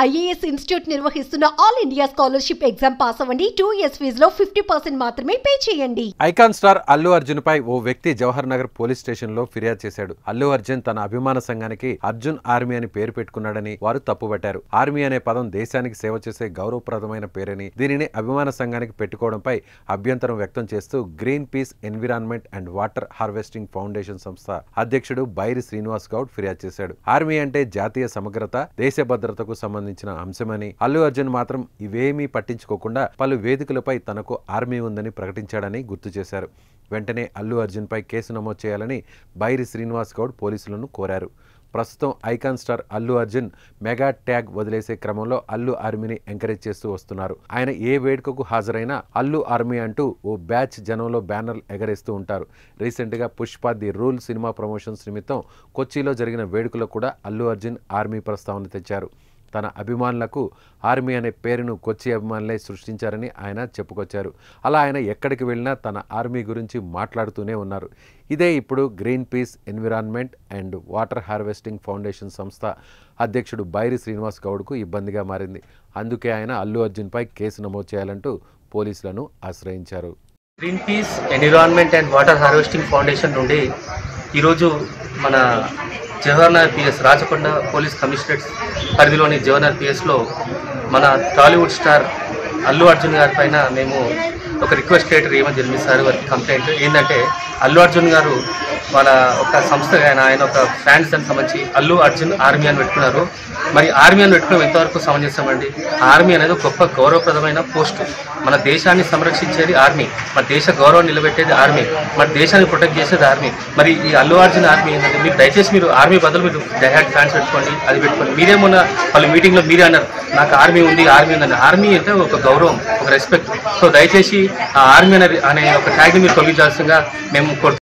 IAS institute నిర్వహిస్తున్న all India scholarship exam pass అవ్వండి. 2 years ఫీజులో 50% మాత్రమే పే చేయండి. ఐకాన్ స్టార్ అల్లు అర్జున్ పై ఓ వ్యక్తి జవహర్ నగర్ పోలీస్ స్టేషన్ లో ఫిర్యాదు చేశాడు. అల్లు అర్జున్ తన అభిమాన సంఘానికి అర్జున్ ఆర్మీ అని పేరు పెట్టుకున్నాడని వారు తప్పుపట్టారు. ఆర్మీ అనే పదం దేశానికి సేవ చేసే గౌరవప్రదమైన పేరని, దీనిని అభిమాన సంఘానికి పెట్టుకోవడంపై అభ్యంతరం వ్యక్తం చేస్తూ green peas environment and water harvesting foundation సంస్థ అధ్యక్షుడు బైరి శ్రీనివాస్ గౌడ్ ఫిర్యాదు చేశాడు. ఆర్మీ అంటే జాతీయ సమగ్రత, దేశ భద్రతకు సంబంధించిన అంశమని, అల్లు అర్జున్ మాత్రం ఇవేమీ పట్టించుకోకుండా పలు వేదికలపై తనకు ఆర్మీ ఉందని ప్రకటించాడని గుర్తు చేశారు. వెంటనే అల్లు అర్జున్ పై కేసు నమోదు చేయాలని బైరి శ్రీనివాస్ గౌడ్ పోలీసులను కోరారు. ప్రస్తుతం icon star Allu Arjun mega tag వదిలేసే క్రమంలో అల్లు ఆర్మీని ఎంకరేజ్ చేస్తూ వస్తున్నారు. ఆయన ఏ వేడుకకు హాజరైనా అల్లు ఆర్మీ అంటూ ఓ బ్యాచ్ జనంలో బ్యానర్లు ఎగరేస్తూ ఉంటారు. రీసెంట్గా Pushpa the rule cinema promotions నిమిత్తం కొచ్చిలో జరిగిన వేడుకలో కూడా అల్లు అర్జున్ ఆర్మీ ప్రస్తావన తెచ్చారు. తన అభిమానులకు ఆర్మీ అనే పేరును కొచ్చి అభిమానులే సృష్టించారని ఆయన చెప్పుకొచ్చారు. అలా ఆయన ఎక్కడికి వెళ్ళినా తన ఆర్మీ గురించి మాట్లాడుతూనే ఉన్నారు. ఇదే ఇప్పుడు green peas environment and water harvesting foundation సంస్థ అధ్యక్షుడు బైరి శ్రీనివాస్ గౌడ్కు ఇబ్బందిగా మారింది. అందుకే ఆయన అల్లు అర్జున్పై కేసు నమోదు చేయాలంటూ పోలీసులను ఆశ్రయించారు. Green peas environment and water harvesting foundation నుండి ఈరోజు మన Jawahar Nagar PS Rachakonda police commissionerate పరిధిలోని జవహర్ నగర్ పిఎస్లో మన టాలీవుడ్ స్టార్ అల్లు అర్జున్ గారి పైన మేము ఒక రిక్వెస్ట్ లెటర్ ఏమని జరిగింది సార్ వారికి కంప్లైంట్ ఏంటంటే అల్లు అర్జున్ గారు వాళ్ళ ఒక సంస్థ ఆయన ఒక ఫ్యాన్స్ దానికి సంబంధించి అల్లు అర్జున్ ఆర్మీ అని పెట్టుకున్నారు. మరి ఆర్మీ అని పెట్టుకోవడం ఎంతవరకు సమంజసమండి? ఆర్మీ అనేది గొప్ప గౌరవప్రదమైన పోస్టు. మన దేశాన్ని సంరక్షించేది ఆర్మీ, మన దేశ గౌరవం నిలబెట్టేది ఆర్మీ, మన దేశాన్ని ప్రొటెక్ట్ చేసేది ఆర్మీ. మరి ఈ అల్లు అర్జున్ ఆర్మీ ఏంటంటే మీరు దయచేసి మీరు ఆర్మీ బదులు మీరు డైహార్డ్ ఫ్యాన్స్ పెట్టుకోండి, అది పెట్టుకోండి. మీరేమన్నా వాళ్ళు మీటింగ్లో మీరే అన్నారు నాకు ఆర్మీ ఉంది అని. ఆర్మీ అంటే ఒక గౌరవం, ఒక రెస్పెక్ట్. సో దయచేసి ఆ ఆర్మీ అనే ఒక ట్యాగ్ని మీరు తొలగించాల్సిందిగా మేము కోరుతున్నాం.